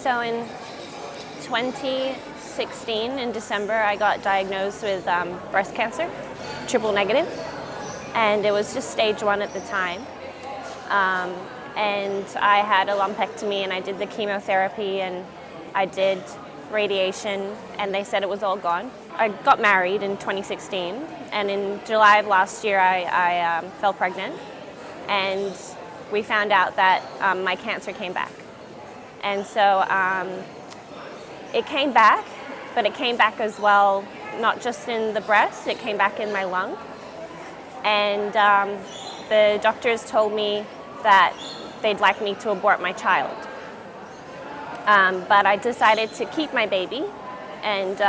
So in 2016, in December, I got diagnosed with breast cancer, triple negative, and it was just stage 1 at the time. And I had a lumpectomy, and I did the chemotherapy, and I did radiation, and they said it was all gone. I got married in 2016, and in July of last year, I fell pregnant, and we found out that my cancer came back. And so it came back, but it came back as well, not just in the breast, it came back in my lung. And the doctors told me that they'd like me to abort my child. But I decided to keep my baby and,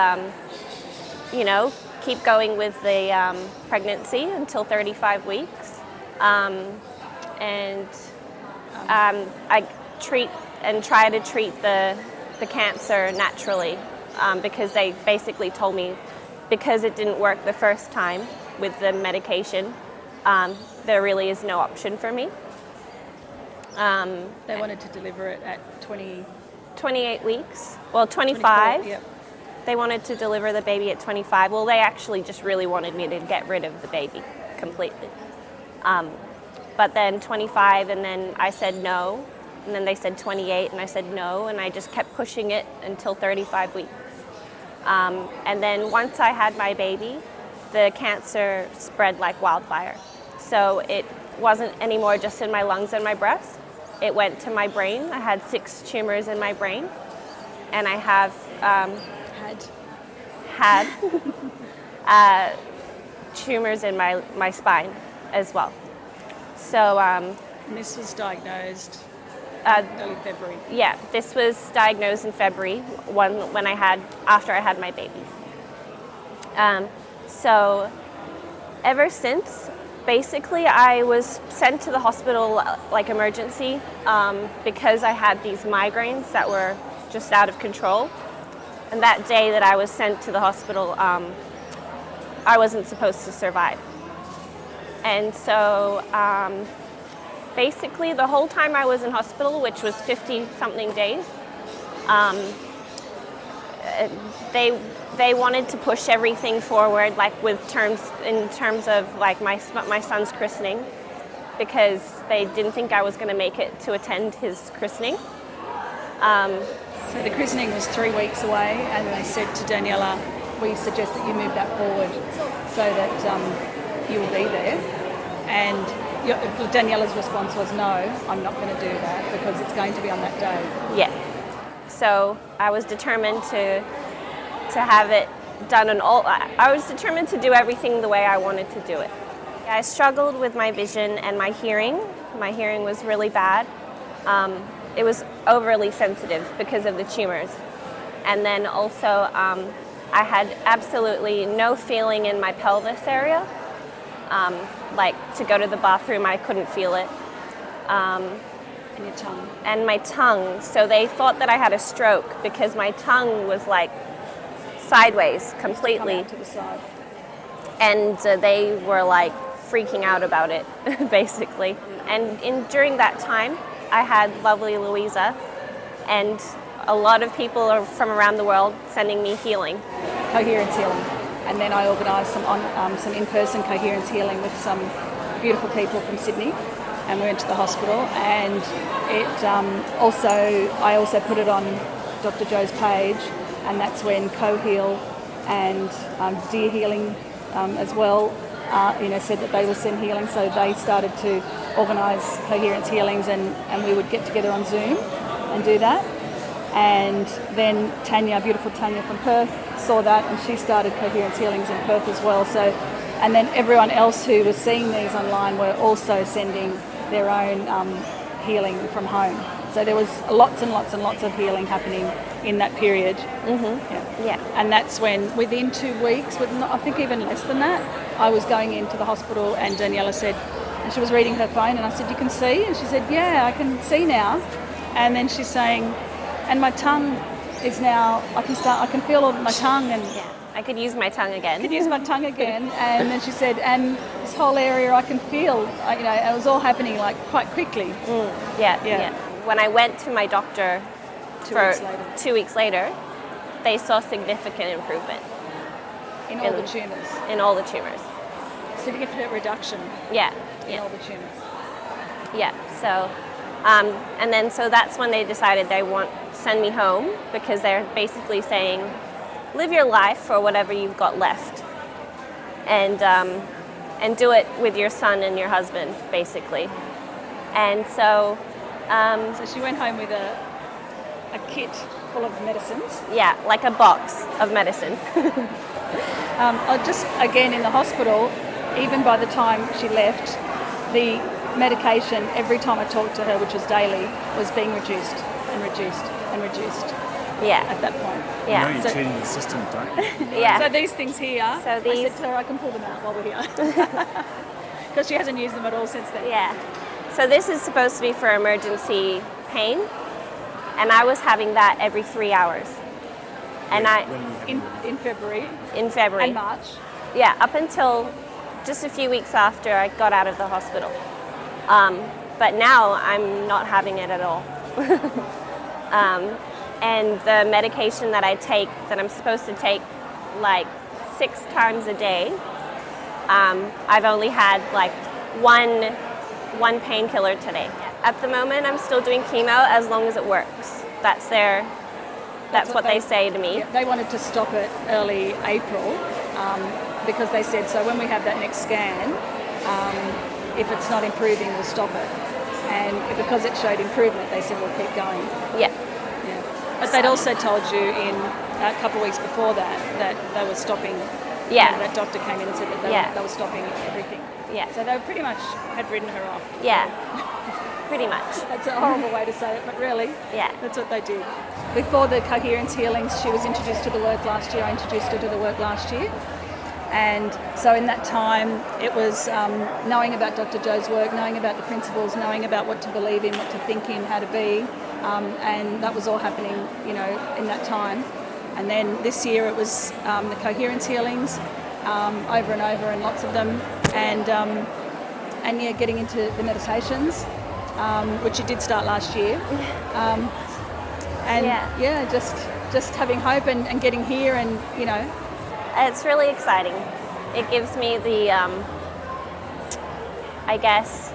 keep going with the pregnancy until 35 weeks. I treat and try to treat the cancer naturally because they basically told me because it didn't work the first time with the medication, there really is no option for me. They wanted to deliver it at 28 weeks. Well, 25. Yep. They wanted to deliver the baby at 25. Well, they actually just really wanted me to get rid of the baby completely. But then 25, and then I said no. And then they said 28, and I said no. And I just kept pushing it until 35 weeks. And then once I had my baby, the cancer spread like wildfire. So it wasn't anymore just in my lungs and my breast. It went to my brain. I had 6 tumors in my brain, and I have had tumors in my spine as well. So and this was diagnosed early February. Yeah, this was diagnosed in February after I had my baby. So ever since, basically, I was sent to the hospital like emergency because I had these migraines that were just out of control. And that day that I was sent to the hospital, I wasn't supposed to survive. And so basically the whole time I was in hospital, which was 50-something days, they wanted to push everything forward, like in terms of like my son's christening, because they didn't think I was going to make it to attend his christening. So the christening was 3 weeks away, and they said to Daniella, we suggest that you move that forward so that you will be there. And Daniella's response was, no, I'm not going to do that because it's going to be on that day. Yeah. So I was determined to have it done I was determined to do everything the way I wanted to do it. I struggled with my vision and my hearing. My hearing was really bad. It was overly sensitive because of the tumors. And then also I had absolutely no feeling in my pelvis area. Like to go to the bathroom, I couldn't feel it. And your tongue. And my tongue. So they thought that I had a stroke because my tongue was like sideways completely. Come out to the side. And they were like freaking out about it, basically. And during that time, I had lovely Louisa, and a lot of people are from around the world sending me healing. Coherence Healing. And then I organised some in-person Coherence Healing with some beautiful people from Sydney, and we went to the hospital. And I also put it on Dr. Joe's page, and that's when CoHeal and Dear Healing as well, said that they will send healing. So they started to organise Coherence Healings, and we would get together on Zoom and do that. And then Tanya, beautiful Tanya from Perth, saw that, and she started Coherence Healings in Perth as well. So, and then everyone else who was seeing these online were also sending their own healing from home. So there was lots and lots and lots of healing happening in that period. Mm-hmm. Yeah. And that's when, within 2 weeks, I think even less than that, I was going into the hospital, and Daniella said, and she was reading her phone, and I said, "You can see?" And she said, "Yeah, I can see now." And then she's saying, "And my tongue is now, I can feel all my tongue." And yeah, I could use my tongue again. And then she said, "And this whole area I can feel," it was all happening like quite quickly. Yeah. When I went to my doctor 2 weeks later, they saw significant improvement In all the tumours. in all the tumors. Significant reduction Yeah, in all the tumours. yeah. So, and then so that's when they decided they want to send me home, because they're basically saying, live your life for whatever you've got left, and do it with your son and your husband, basically. And so, So she went home with a kit full of medicines. yeah, like a box of medicine. Just again in the hospital, even by the time she left, the medication, every time I talked to her, which was daily, was being reduced and reduced and reduced Yeah, at that point. yeah. You know you're cheating the system, don't you? Yeah. So these things here, So I these- said to her, I can pull them out while we're here. Because she hasn't used them at all since then. Yeah. So this is supposed to be for emergency pain, and I was having that every 3 hours. And In February in February. and March. Yeah, up until just a few weeks after I got out of the hospital. But now I'm not having it at all. And the medication that I take, that I'm supposed to take like 6 times a day, I've only had like one painkiller today. At the moment, I'm still doing chemo as long as it works. That's what they say to me. Yeah, they wanted to stop it early April because they said, so when we have that next scan, if it's not improving, we'll stop it. And because it showed improvement, they said, we'll keep going. Yeah. Yeah. But they'd also told you in a couple of weeks before that they were stopping. Yeah. That doctor came in and said that they were stopping everything. Yeah. So they pretty much had written her off. Yeah. Pretty much. That's a horrible way to say it, but really, Yeah. that's what they did. Before the Coherence Healings, she was introduced to the work last year. I introduced her to the work last year. And so in that time, it was knowing about Dr. Jo's work, knowing about the principles, knowing about what to believe in, what to think in, how to be. And that was all happening, in that time. And then this year it was the Coherence Healings, over and over, and lots of them. And yeah, getting into the meditations, which you did start last year. And Yeah. just having hope and getting here, and It's really exciting. It gives me the, I guess,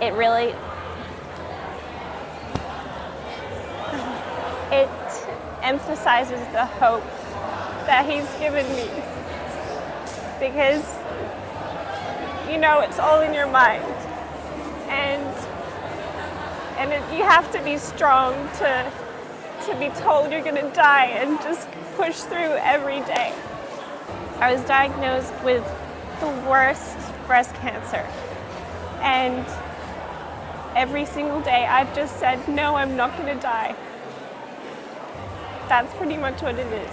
it really, it emphasizes the hope that he's given me. Because, it's all in your mind. And you have to be strong to be told you're going to die, and just push through every day. I was diagnosed with the worst breast cancer, and every single day I've just said, no, I'm not going to die. That's pretty much what it is.